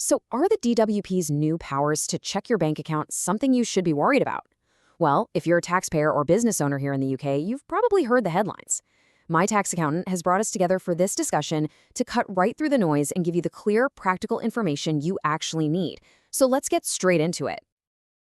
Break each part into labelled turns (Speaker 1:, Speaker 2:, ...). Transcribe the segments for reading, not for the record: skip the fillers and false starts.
Speaker 1: So, are the DWP's new powers to check your bank account something you should be worried about? Well, if you're a taxpayer or business owner here in the UK, you've probably heard the headlines. My tax accountant has brought us together for this discussion to cut right through the noise and give you the clear, practical information you actually need. So, let's get straight into it.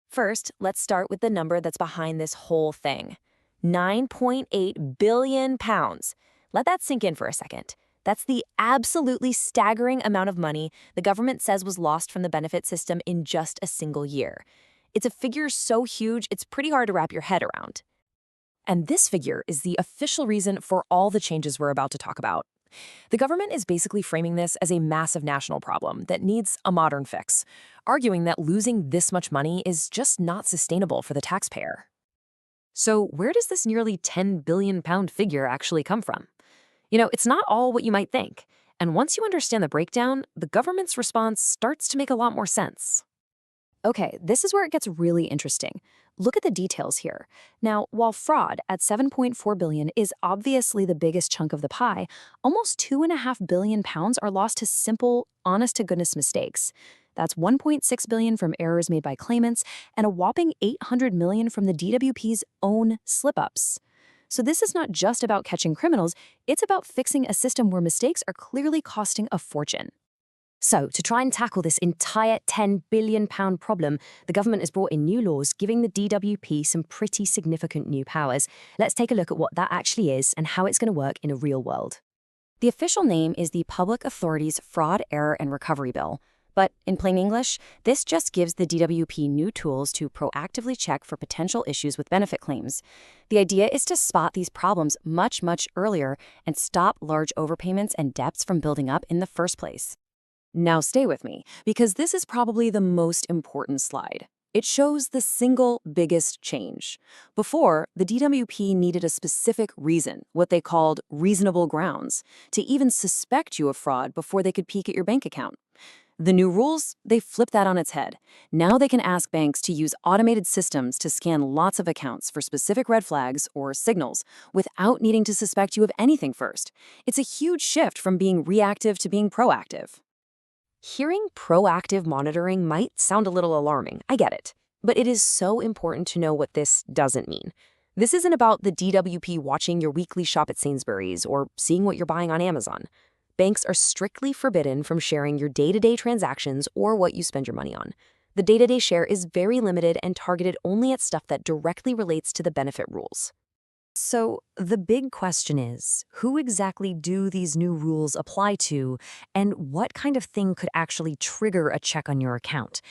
Speaker 2: First, let's start with the number that's behind this whole thing. 9.8 billion pounds. Let that sink in for a second. That's the absolutely staggering amount of money the government says was lost from the benefit system in just a single year. It's a figure so huge, it's pretty hard to wrap your head around. And this figure is the official reason for all the changes we're about to talk about. The government is basically framing this as a massive national problem that needs a modern fix, arguing that losing this much money is just not sustainable for the taxpayer. So where does this nearly £10 billion figure actually come from? It's not all what you might think. And once you understand the breakdown, the government's response starts to make a lot more sense.
Speaker 1: Okay, this is where it gets really interesting. Look at the details here. Now, while fraud at 7.4 billion is obviously the biggest chunk of the pie, almost 2.5 billion pounds are lost to simple, honest-to-goodness mistakes. That's 1.6 billion from errors made by claimants and a whopping 800 million from the DWP's own slip-ups. So this is not just about catching criminals, it's about fixing a system where mistakes are clearly costing a fortune. So, to try and tackle this entire £10 billion problem, the government has brought in new laws giving the DWP some pretty significant new powers. Let's take a look at what that actually is and how it's going to work in a real world. The official name is the Public Authorities Fraud, Error and Recovery Bill. But in plain English, this just gives the DWP new tools to proactively check for potential issues with benefit claims. The idea is to spot these problems much earlier and stop large overpayments and debts from building up in the first place. Now stay with me, because this is probably the most important slide. It shows the single biggest change. Before, the DWP needed a specific reason, what they called reasonable grounds, to even suspect you of fraud before they could peek at your bank account. The new rules, they flip that on its head. Now they can ask banks to use automated systems to scan lots of accounts for specific red flags or signals without needing to suspect you of anything first. It's a huge shift from being reactive to being proactive. Hearing proactive monitoring might sound a little alarming, I get it. But it is so important to know what this doesn't mean. This isn't about the DWP watching your weekly shop at Sainsbury's or seeing what you're buying on Amazon. Banks are strictly forbidden from sharing your day-to-day transactions or what you spend your money on. The day-to-day share is very limited and targeted only at stuff that directly relates to the benefit rules. So the big question is, who exactly do these new rules apply to, and what kind of thing could actually trigger a check on your account?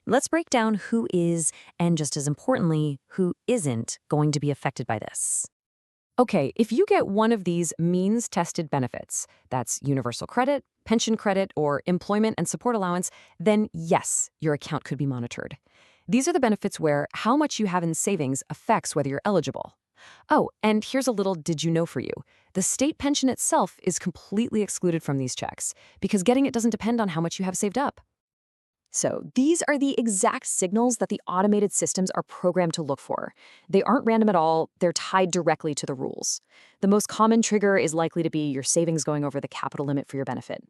Speaker 1: Let's break down who is, and just as importantly, who isn't going to be affected by this. Okay, if you get one of these means-tested benefits, that's universal credit, pension credit, or employment and support allowance, then yes, your account could be monitored. These are the benefits where how much you have in savings affects whether you're eligible. Oh, and here's a little did you know for you. The state pension itself is completely excluded from these checks because getting it doesn't depend on how much you have saved up. So these are the exact signals that the automated systems are programmed to look for. They aren't random at all, they're tied directly to the rules. The most common trigger is likely to be your savings going over the capital limit for your benefit.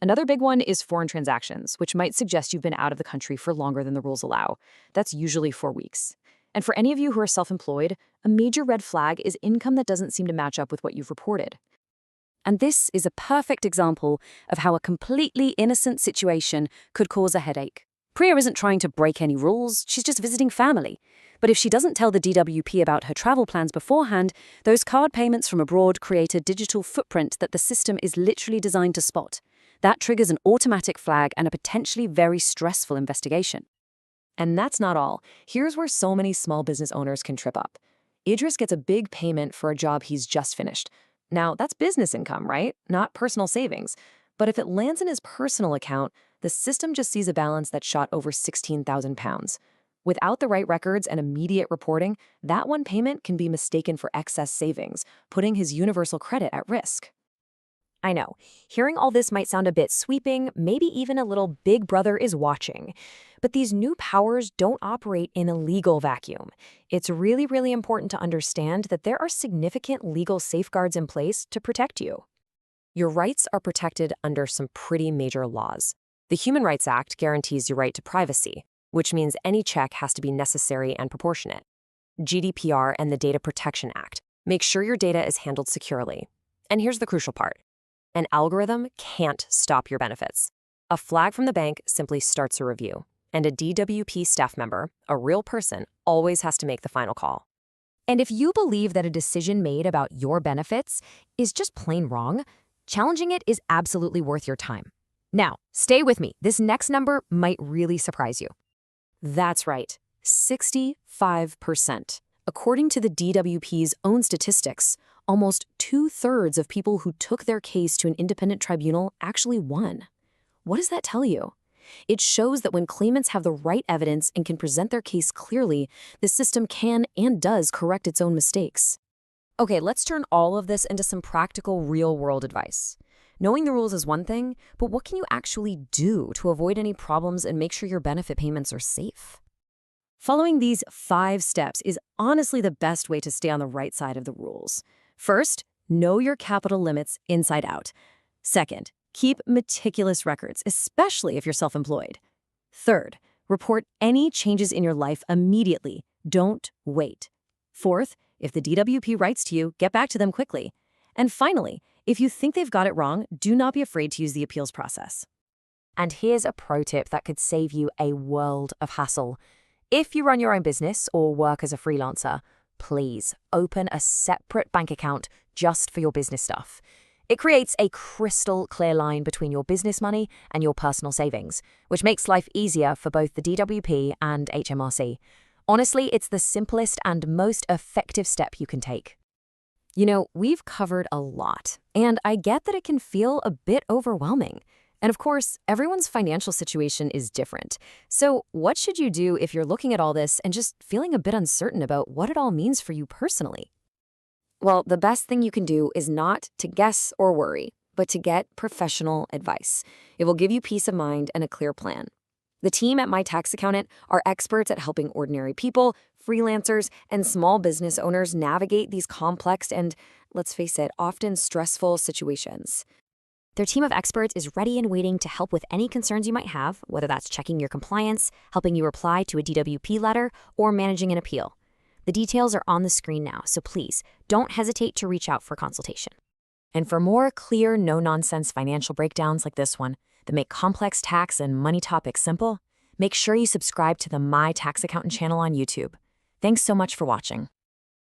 Speaker 1: Another big one is foreign transactions, which might suggest you've been out of the country for longer than the rules allow. That's usually 4 weeks. And for any of you who are self-employed, a major red flag is income that doesn't seem to match up with what you've reported. And this is a perfect example of how a completely innocent situation could cause a headache. Priya isn't trying to break any rules, she's just visiting family. But if she doesn't tell the DWP about her travel plans beforehand, those card payments from abroad create a digital footprint that the system is literally designed to spot. That triggers an automatic flag and a potentially very stressful investigation. And that's not all. Here's where so many small business owners can trip up. Idris gets a big payment for a job he's just finished. Now, that's business income, right? Not personal savings. But if it lands in his personal account, the system just sees a balance that shot over £16,000. Without the right records and immediate reporting, that one payment can be mistaken for excess savings, putting his universal credit at risk. I know, hearing all this might sound a bit sweeping, maybe even a little Big Brother is watching. But these new powers don't operate in a legal vacuum. It's really important to understand that there are significant legal safeguards in place to protect you. Your rights are protected under some pretty major laws.
Speaker 2: The Human Rights Act guarantees your right to privacy, which means any check has to be necessary and proportionate. GDPR and the Data Protection Act make sure your data is handled securely. And here's the crucial part. An algorithm can't stop your benefits. A flag from the bank simply starts a review, and a DWP staff member, a real person, always has to make the final call.
Speaker 1: And if you believe that a decision made about your benefits is just plain wrong, challenging it is absolutely worth your time. Now, stay with me. This next number might really surprise you.
Speaker 2: That's right, 65%. According to the DWP's own statistics, almost 2/3 of people who took their case to an independent tribunal actually won. What does that tell you? It shows that when claimants have the right evidence and can present their case clearly, the system can and does correct its own mistakes. Okay, let's turn all of this into some practical, real-world advice. Knowing the rules is one thing, but what can you actually do to avoid any problems and make sure your benefit payments are safe? Following these 5 steps is honestly the best way to stay on the right side of the rules. First, know your capital limits inside out. Second, keep meticulous records, especially if you're self-employed. Third, report any changes in your life immediately. Don't wait. Fourth, if the DWP writes to you, get back to them quickly. And finally, if you think they've got it wrong, do not be afraid to use the appeals process. And here's a pro tip that could save you a world of hassle. If you run your own business or work as a freelancer, please open a separate bank account just for your business stuff. It creates a crystal clear line between your business money and your personal savings, which makes life easier for both the DWP and HMRC. Honestly, it's the simplest and most effective step you can take. You know, we've covered a lot, and I get that it can feel a bit overwhelming. And of course, everyone's financial situation is different. So what should you do if you're looking at all this and just feeling a bit uncertain about what it all means for you personally? Well, the best thing you can do is not to guess or worry, but to get professional advice. It will give you peace of mind and a clear plan. The team at My Tax Accountant are experts at helping ordinary people, freelancers, and small business owners navigate these complex and, let's face it, often stressful situations. Their team of experts is ready and waiting to help with any concerns you might have, whether that's checking your compliance, helping you reply to a DWP letter, or managing an appeal. The details are on the screen now, so please don't hesitate to reach out for consultation. And for more clear, no-nonsense financial breakdowns like this one that make complex tax and money topics simple, make sure you subscribe to the My Tax Accountant channel on YouTube. Thanks so much for watching.